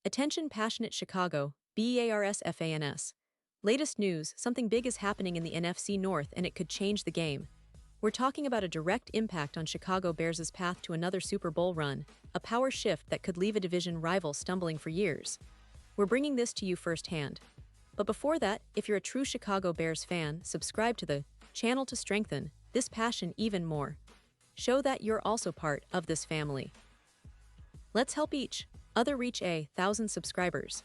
Attention passionate Chicago, Bears fans. Latest news, something big is happening in the NFC North and it could change the game. We're talking about a direct impact on Chicago Bears' path to another Super Bowl run, a power shift that could leave a division rival stumbling for years. We're bringing this to you firsthand. But before that, if you're a true Chicago Bears fan, subscribe to the channel to strengthen this passion even more. Show that you're also part of this family. Let's help each other reach 1,000 subscribers.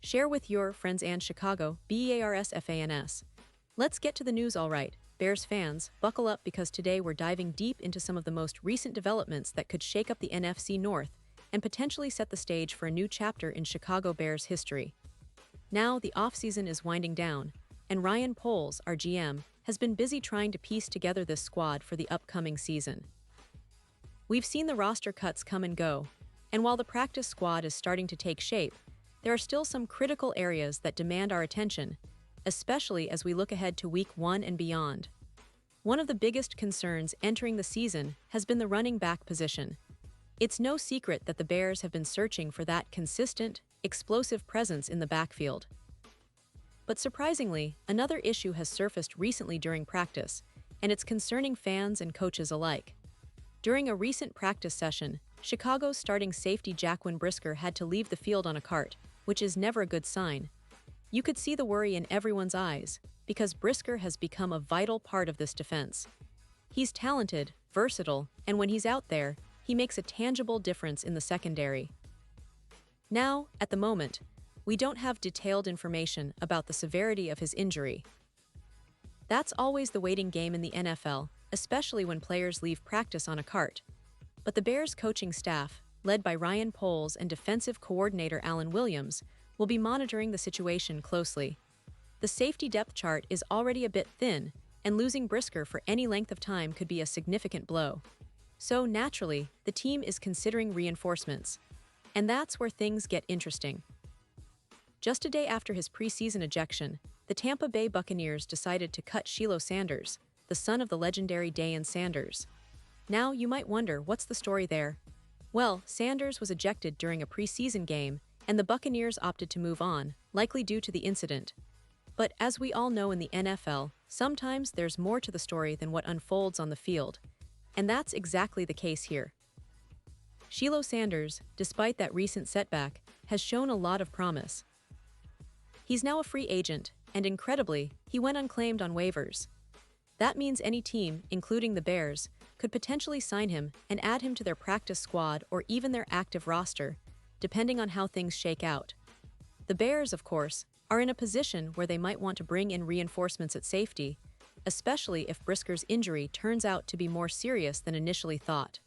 Share with your friends and Chicago Bears fans. Let's get to the news alright. Bears fans, buckle up because today we're diving deep into some of the most recent developments that could shake up the NFC North and potentially set the stage for a new chapter in Chicago Bears history. Now, the offseason is winding down, and Ryan Poles, our GM, has been busy trying to piece together this squad for the upcoming season. We've seen the roster cuts come and go, and while the practice squad is starting to take shape, there are still some critical areas that demand our attention, especially as we look ahead to Week 1 and beyond. One of the biggest concerns entering the season has been the running back position. It's no secret that the Bears have been searching for that consistent, explosive presence in the backfield. But surprisingly, another issue has surfaced recently during practice, and it's concerning fans and coaches alike. During a recent practice session, Chicago's starting safety Jaquan Brisker had to leave the field on a cart, which is never a good sign. You could see the worry in everyone's eyes, because Brisker has become a vital part of this defense. He's talented, versatile, and when he's out there, he makes a tangible difference in the secondary. Now, at the moment, we don't have detailed information about the severity of his injury. That's always the waiting game in the NFL, especially when players leave practice on a cart. But the Bears coaching staff, led by Ryan Poles and defensive coordinator Alan Williams, will be monitoring the situation closely. The safety depth chart is already a bit thin, and losing Brisker for any length of time could be a significant blow. So naturally, the team is considering reinforcements. And that's where things get interesting. Just a day after his preseason ejection, the Tampa Bay Buccaneers decided to cut Shilo Sanders, the son of the legendary Deion Sanders. Now, you might wonder, what's the story there? Well, Sanders was ejected during a preseason game, and the Buccaneers opted to move on, likely due to the incident. But as we all know in the NFL, sometimes there's more to the story than what unfolds on the field. And that's exactly the case here. Shilo Sanders, despite that recent setback, has shown a lot of promise. He's now a free agent, and incredibly, he went unclaimed on waivers. That means any team, including the Bears, could potentially sign him and add him to their practice squad or even their active roster, depending on how things shake out. The Bears, of course, are in a position where they might want to bring in reinforcements at safety, especially if Brisker's injury turns out to be more serious than initially thought.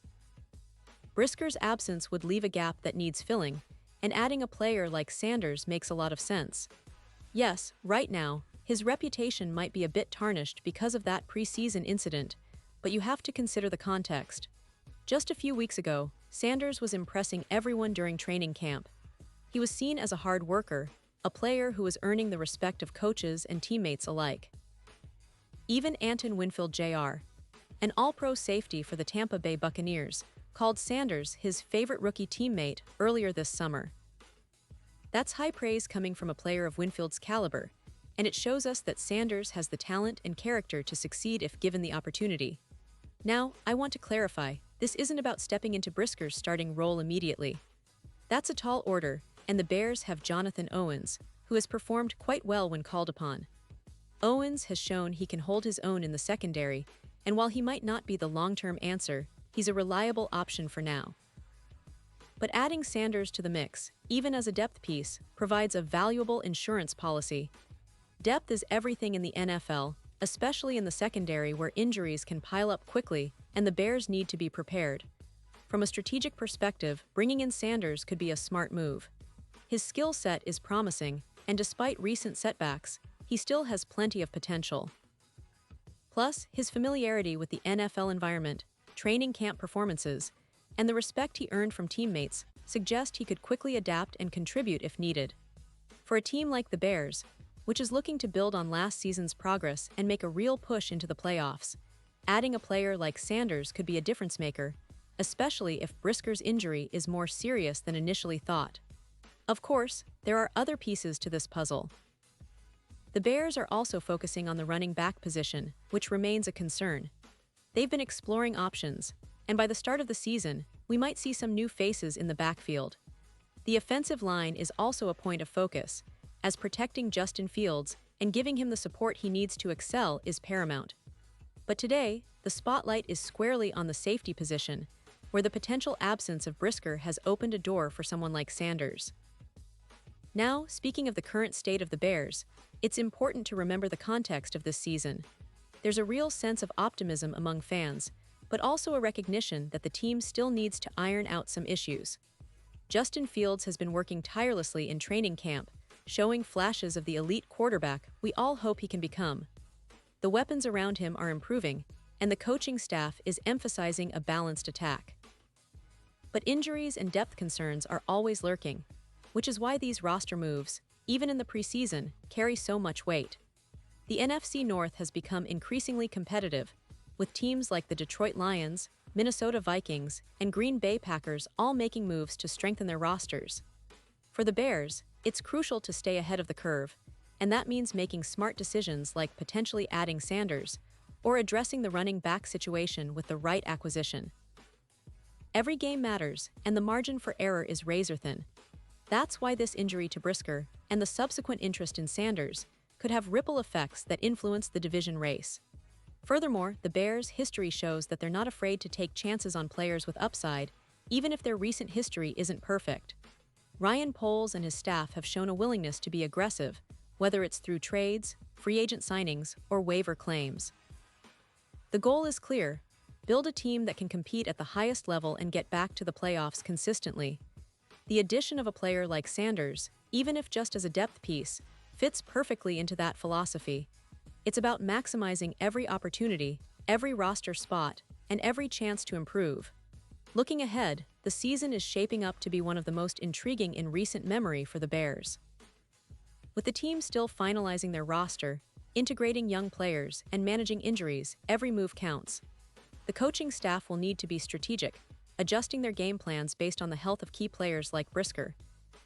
Brisker's absence would leave a gap that needs filling, and adding a player like Sanders makes a lot of sense. Yes, right now, his reputation might be a bit tarnished because of that preseason incident, but you have to consider the context. Just a few weeks ago, Sanders was impressing everyone during training camp. He was seen as a hard worker, a player who was earning the respect of coaches and teammates alike. Even Anton Winfield Jr., an all-pro safety for the Tampa Bay Buccaneers, called Sanders his favorite rookie teammate earlier this summer. That's high praise coming from a player of Winfield's caliber, and it shows us that Sanders has the talent and character to succeed if given the opportunity. Now, I want to clarify, this isn't about stepping into Brisker's starting role immediately. That's a tall order, and the Bears have Jonathan Owens, who has performed quite well when called upon. Owens has shown he can hold his own in the secondary, and while he might not be the long-term answer, he's a reliable option for now. But adding Sanders to the mix, even as a depth piece, provides a valuable insurance policy. Depth is everything in the NFL, especially in the secondary where injuries can pile up quickly and the Bears need to be prepared. From a strategic perspective, bringing in Sanders could be a smart move. His skill set is promising, and despite recent setbacks, he still has plenty of potential. Plus, his familiarity with the NFL environment, training camp performances, and the respect he earned from teammates suggest he could quickly adapt and contribute if needed. For a team like the Bears, which is looking to build on last season's progress and make a real push into the playoffs, adding a player like Sanders could be a difference maker, especially if Brisker's injury is more serious than initially thought. Of course, there are other pieces to this puzzle. The Bears are also focusing on the running back position, which remains a concern. They've been exploring options, and by the start of the season, we might see some new faces in the backfield. The offensive line is also a point of focus, as protecting Justin Fields and giving him the support he needs to excel is paramount. But today, the spotlight is squarely on the safety position, where the potential absence of Brisker has opened a door for someone like Sanders. Now, speaking of the current state of the Bears, it's important to remember the context of this season. There's a real sense of optimism among fans, but also a recognition that the team still needs to iron out some issues. Justin Fields has been working tirelessly in training camp, showing flashes of the elite quarterback we all hope he can become. The weapons around him are improving, and the coaching staff is emphasizing a balanced attack. But injuries and depth concerns are always lurking, which is why these roster moves, even in the preseason, carry so much weight. The NFC North has become increasingly competitive, with teams like the Detroit Lions, Minnesota Vikings, and Green Bay Packers all making moves to strengthen their rosters. For the Bears, it's crucial to stay ahead of the curve, and that means making smart decisions like potentially adding Sanders or addressing the running back situation with the right acquisition. Every game matters, and the margin for error is razor-thin. That's why this injury to Brisker and the subsequent interest in Sanders could have ripple effects that influence the division race. Furthermore, the Bears' history shows that they're not afraid to take chances on players with upside, even if their recent history isn't perfect. Ryan Poles and his staff have shown a willingness to be aggressive, whether it's through trades, free agent signings, or waiver claims. The goal is clear: build a team that can compete at the highest level and get back to the playoffs consistently. The addition of a player like Sanders, even if just as a depth piece, fits perfectly into that philosophy. It's about maximizing every opportunity, every roster spot, and every chance to improve. Looking ahead, the season is shaping up to be one of the most intriguing in recent memory for the Bears. With the team still finalizing their roster, integrating young players, and managing injuries, every move counts. The coaching staff will need to be strategic, adjusting their game plans based on the health of key players like Brisker.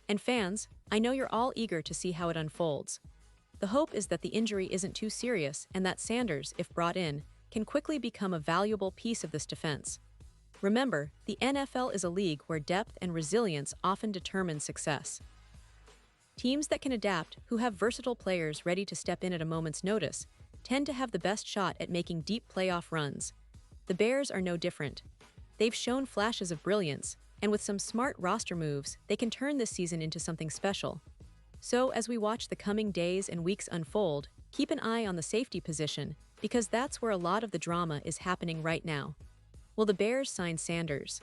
And fans, I know you're all eager to see how it unfolds. The hope is that the injury isn't too serious and that Sanders, if brought in, can quickly become a valuable piece of this defense. Remember, the NFL is a league where depth and resilience often determine success. Teams that can adapt, who have versatile players ready to step in at a moment's notice, tend to have the best shot at making deep playoff runs. The Bears are no different. They've shown flashes of brilliance, and with some smart roster moves, they can turn this season into something special. So, as we watch the coming days and weeks unfold, keep an eye on the safety position, because that's where a lot of the drama is happening right now. Will the Bears sign Sanders?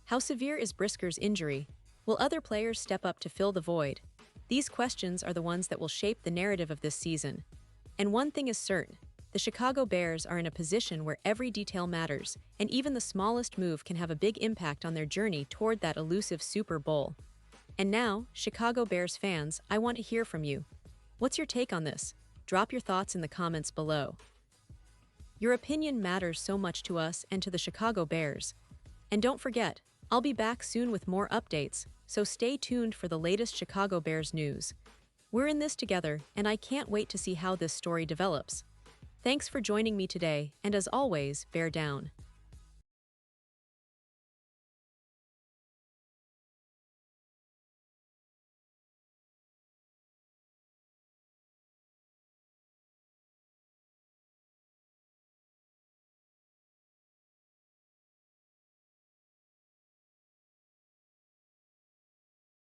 How severe is Brisker's injury? Will other players step up to fill the void? These questions are the ones that will shape the narrative of this season. And one thing is certain: the Chicago Bears are in a position where every detail matters, and even the smallest move can have a big impact on their journey toward that elusive Super Bowl. And now, Chicago Bears fans, I want to hear from you. What's your take on this? Drop your thoughts in the comments below. Your opinion matters so much to us and to the Chicago Bears. And don't forget, I'll be back soon with more updates, so stay tuned for the latest Chicago Bears news. We're in this together, and I can't wait to see how this story develops. Thanks for joining me today, and as always, bear down.